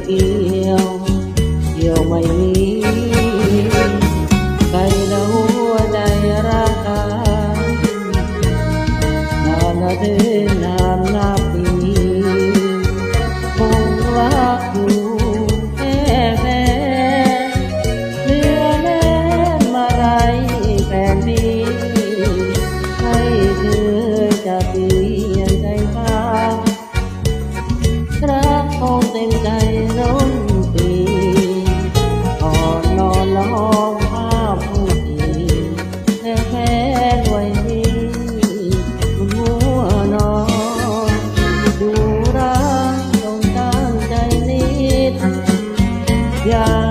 เกี่ยวเกี่ยวไม่มีใครละหัวใจรักกันนานนาทีนานนับปีคงรักอยู่แค่แฟนเหลือแม้มาไรแฟนนี้ให้เธอจะเปลี่ยนใจบ้างรักคงเต็มใจร้นปีก่อนนอนร้องภาพผู้หญิงแต่แฟนไว้นี้บนหัวนอนดูรักต้องตั้งใจนิดอย่า